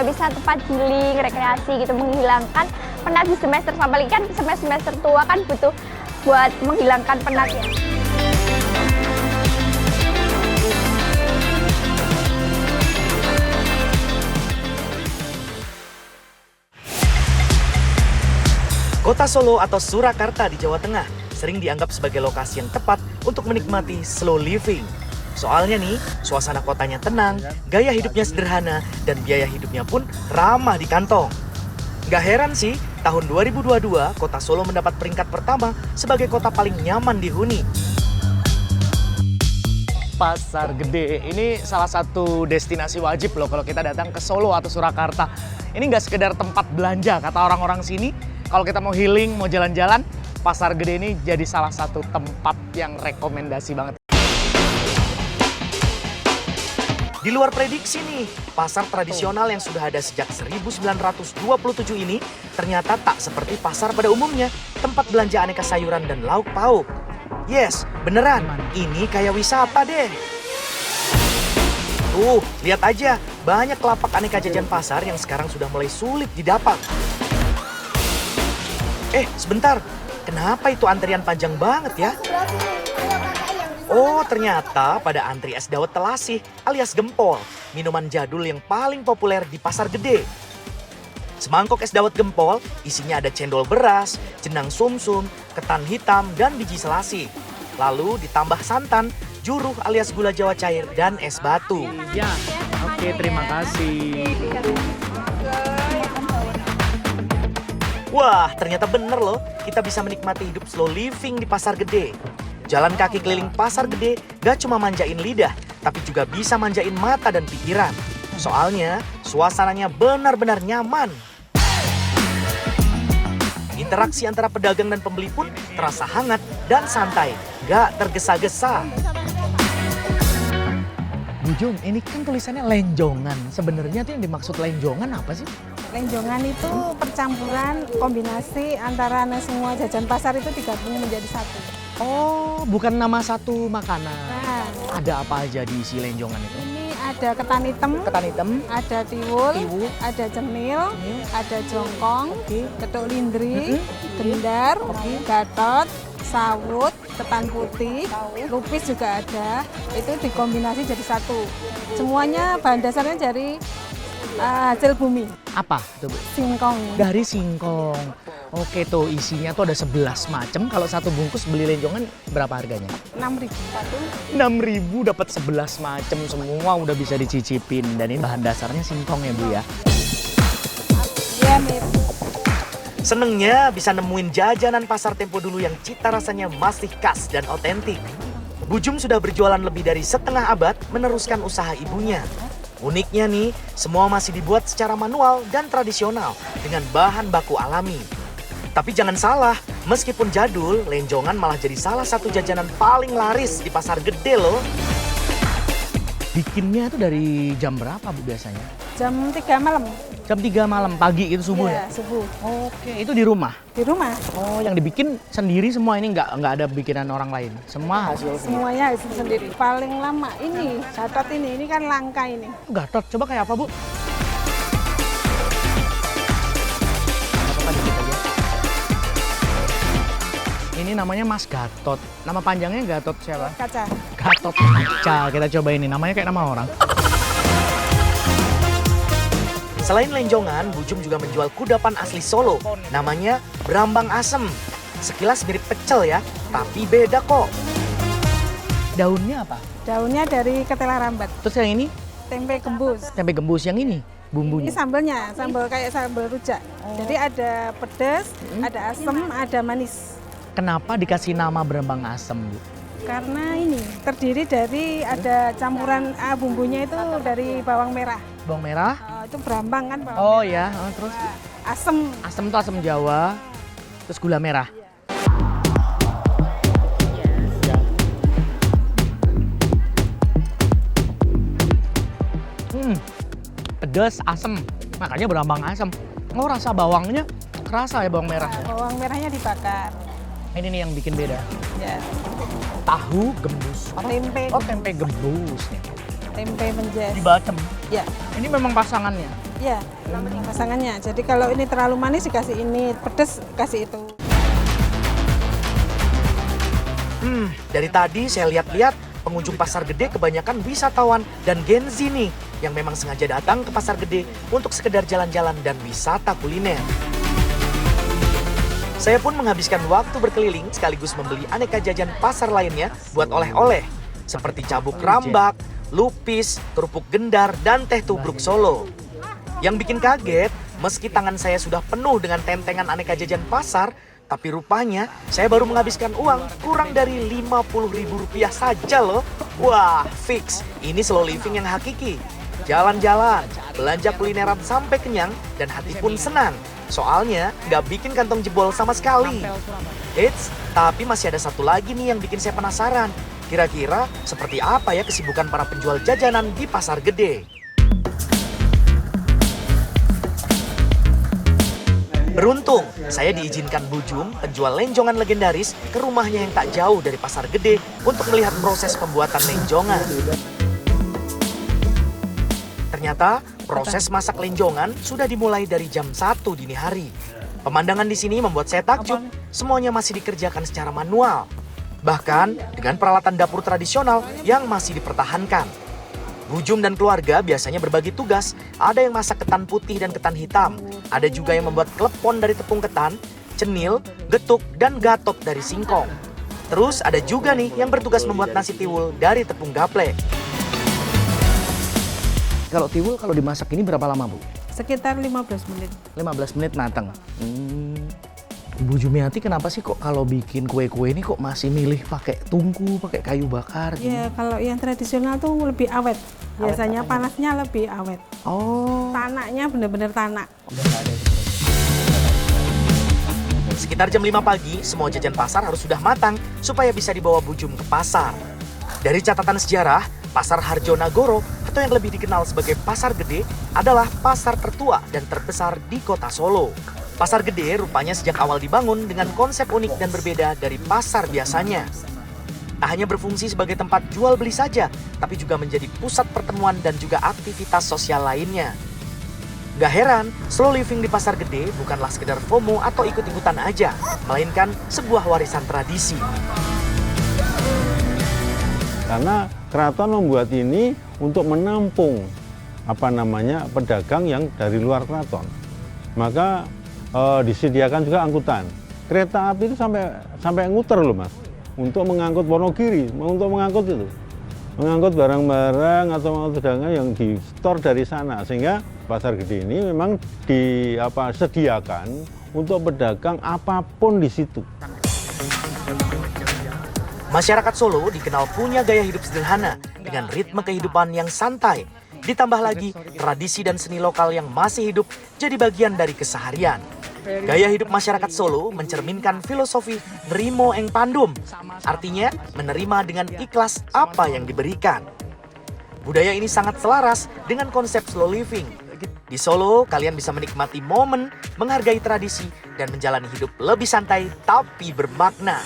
juga bisa tempat healing, rekreasi gitu, menghilangkan penat di semester, apalagi kan semester tua kan butuh buat menghilangkan penat ya. Kota Solo atau Surakarta di Jawa Tengah sering dianggap sebagai lokasi yang tepat untuk menikmati slow living. Soalnya nih, suasana kotanya tenang, gaya hidupnya sederhana, dan biaya hidupnya pun ramah di kantong. Gak heran sih, tahun 2022 Kota Solo mendapat peringkat pertama sebagai kota paling nyaman dihuni. Pasar Gede ini salah satu destinasi wajib loh kalau kita datang ke Solo atau Surakarta. Ini nggak sekedar tempat belanja, kata orang-orang sini. Kalau kita mau healing, mau jalan-jalan, Pasar Gede ini jadi salah satu tempat yang rekomendasi banget. Di luar prediksi nih, pasar tradisional yang sudah ada sejak 1927 ini ternyata tak seperti pasar pada umumnya, tempat belanja aneka sayuran dan lauk pauk. Yes, beneran, ini kayak wisata deh. Tuh, lihat aja, banyak lapak aneka jajan pasar yang sekarang sudah mulai sulit didapat. Sebentar, kenapa itu antrian panjang banget ya? Oh, ternyata pada antri es dawet telasih alias gempol, minuman jadul yang paling populer di Pasar Gede. Semangkok es dawet gempol isinya ada cendol beras, jenang sumsum, ketan hitam, dan biji selasih. Lalu ditambah santan, juruh alias gula jawa cair, dan es batu. Ya, oke, terima kasih. Wah, ternyata bener loh, kita bisa menikmati hidup slow living di Pasar Gede. Jalan kaki keliling Pasar Gede gak cuma manjain lidah, tapi juga bisa manjain mata dan pikiran. Soalnya, suasananya benar-benar nyaman. Interaksi antara pedagang dan pembeli pun terasa hangat dan santai, gak tergesa-gesa. Bu Jum, ini kan tulisannya lenjongan. Sebenarnya tuh yang dimaksud lenjongan apa sih? Lenjongan itu percampuran kombinasi antara semua jajan pasar itu digabung menjadi satu. Oh, bukan nama satu makanan. Nah, Ada apa aja di isi lenjongan itu? ini ada ketan hitam, ada tiwul, ada cenil, ada jongkong, ketuk lindri, gendar, gatot, sawut, ketan putih, lupis juga ada. Itu dikombinasi jadi satu. Semuanya bahan dasarnya dari hasil bumi. Apa tuh, Bu? Singkong. Dari singkong. Oke tuh, isinya tuh ada 11 macam. Kalau satu bungkus beli lenjongan berapa harganya? 6.000 satu. 6.000 dapat 11 macam, semua udah bisa dicicipin. Dan ini bahan dasarnya singkong ya, Bu ya. Iya, Mir. Senengnya bisa nemuin jajanan pasar tempo dulu yang cita rasanya masih khas dan otentik. Bu Jum sudah berjualan lebih dari setengah abad meneruskan usaha ibunya. Uniknya nih, semua masih dibuat secara manual dan tradisional dengan bahan baku alami. Tapi jangan salah, meskipun jadul, lenjongan malah jadi salah satu jajanan paling laris di Pasar Gede loh. Bikinnya itu dari jam berapa, Bu, biasanya? Jam 3 malam. Jam 3 malam, pagi itu subuh ya? Subuh. Oke, itu di rumah? Di rumah. Oh, yang dibikin sendiri semua ini nggak ada bikinan orang lain? Semua hasil sendiri? Semuanya hasil sendiri. Paling lama ini, gatot ini kan langka ini. Gatot, coba kayak apa, Bu? Ini namanya Mas Gatot. Nama panjangnya Gatot siapa? Kaca. Gatot Kaca. Kita coba ini, namanya kayak nama orang. Selain lenjongan, Bu Jum juga menjual kudapan asli Solo. Namanya Brambang Asem. Sekilas mirip pecel ya, tapi beda kok. Daunnya apa? Daunnya dari ketela rambat. Terus yang ini? Tempe gembus. Tempe gembus. Yang ini? Bumbunya? Ini sambelnya, sambel kayak sambal rujak. Jadi ada pedas, ada asem, ada manis. Kenapa dikasih nama Brambang Asem, Bu? Karena ini terdiri dari ada campuran bumbunya itu dari bawang merah. Bawang merah? Itu berambang kan bawang Oh merah. ya, terus? Asem. Asem tuh asem Jawa, terus gula merah. Pedas, asem, makanya Brambang Asem. Oh, rasa bawangnya kerasa ya, bawang merah. Bawang merahnya dibakar. Ini nih yang bikin beda. Ya. Tahu gembus. Apa? Tempe. Oh, tempe gembus nih. Tempe menjes. Di Bacem. Ya. Ini memang pasangannya. Ya, pasangannya. Jadi kalau ini terlalu manis dikasih ini, pedas kasih itu. Dari tadi saya lihat-lihat pengunjung pasar gede kebanyakan wisatawan dan Gen Z nih yang memang sengaja datang ke pasar gede untuk sekedar jalan-jalan dan wisata kuliner. Saya pun menghabiskan waktu berkeliling sekaligus membeli aneka jajan pasar lainnya buat oleh-oleh seperti cabuk rambak, lupis, kerupuk gendar, dan teh tubruk Solo. Yang bikin kaget, meski tangan saya sudah penuh dengan tentengan aneka jajan pasar, tapi rupanya saya baru menghabiskan uang kurang dari Rp50.000 saja loh. Wah, fix. Ini slow living yang hakiki. Jalan-jalan, belanja kulineran sampai kenyang, dan hati pun senang. Soalnya nggak bikin kantong jebol sama sekali. Eits, tapi masih ada satu lagi nih yang bikin saya penasaran. Kira-kira seperti apa ya kesibukan para penjual jajanan di pasar gede? Beruntung, saya diizinkan Bu Jum, penjual lenjongan legendaris, ke rumahnya yang tak jauh dari pasar gede untuk melihat proses pembuatan lenjongan. Ternyata, proses masak lenjongan sudah dimulai dari jam 1 dini hari. Pemandangan di sini membuat saya takjub, semuanya masih dikerjakan secara manual. Bahkan dengan peralatan dapur tradisional yang masih dipertahankan. Bu Jum dan keluarga biasanya berbagi tugas, ada yang masak ketan putih dan ketan hitam, ada juga yang membuat klepon dari tepung ketan, cenil, getuk, dan gatot dari singkong. Terus ada juga nih yang bertugas membuat nasi tiwul dari tepung gaplek. Kalau tiwul kalau dimasak ini berapa lama, Bu? Sekitar 15 menit. 15 menit matang. Bu Jumiati kenapa sih kok kalau bikin kue-kue ini kok masih milih pakai tungku, pakai kayu bakar? Ya, kalau yang tradisional tuh lebih awet. Biasanya panasnya lebih awet. Oh. Tanaknya benar-benar tanak. Sekitar jam 5 pagi, semua jajan pasar harus sudah matang supaya bisa dibawa Bu Jum ke pasar. Dari catatan sejarah, Pasar Harjo Nagoro atau yang lebih dikenal sebagai Pasar Gede adalah pasar tertua dan terbesar di kota Solo. Pasar Gede rupanya sejak awal dibangun dengan konsep unik dan berbeda dari pasar biasanya. Tak hanya berfungsi sebagai tempat jual beli saja, tapi juga menjadi pusat pertemuan dan juga aktivitas sosial lainnya. Gak heran, slow living di Pasar Gede bukanlah sekedar FOMO atau ikut-ikutan aja, melainkan sebuah warisan tradisi. Karena keraton membuat ini untuk menampung pedagang yang dari luar keraton. Maka disediakan juga angkutan. Kereta api itu sampai nguter loh, Mas. Untuk mengangkut Wonogiri, untuk mengangkut itu. Mengangkut barang-barang atau mengangkut dagangan yang di store dari sana. Sehingga Pasar Gede ini memang disediakan untuk pedagang apapun di situ. Masyarakat Solo dikenal punya gaya hidup sederhana dengan ritme kehidupan yang santai. Ditambah lagi tradisi dan seni lokal yang masih hidup jadi bagian dari keseharian. Gaya hidup masyarakat Solo mencerminkan filosofi Nrimo eng Pandum. Artinya menerima dengan ikhlas apa yang diberikan. Budaya ini sangat selaras dengan konsep slow living. Di Solo, kalian bisa menikmati momen, menghargai tradisi, dan menjalani hidup lebih santai tapi bermakna.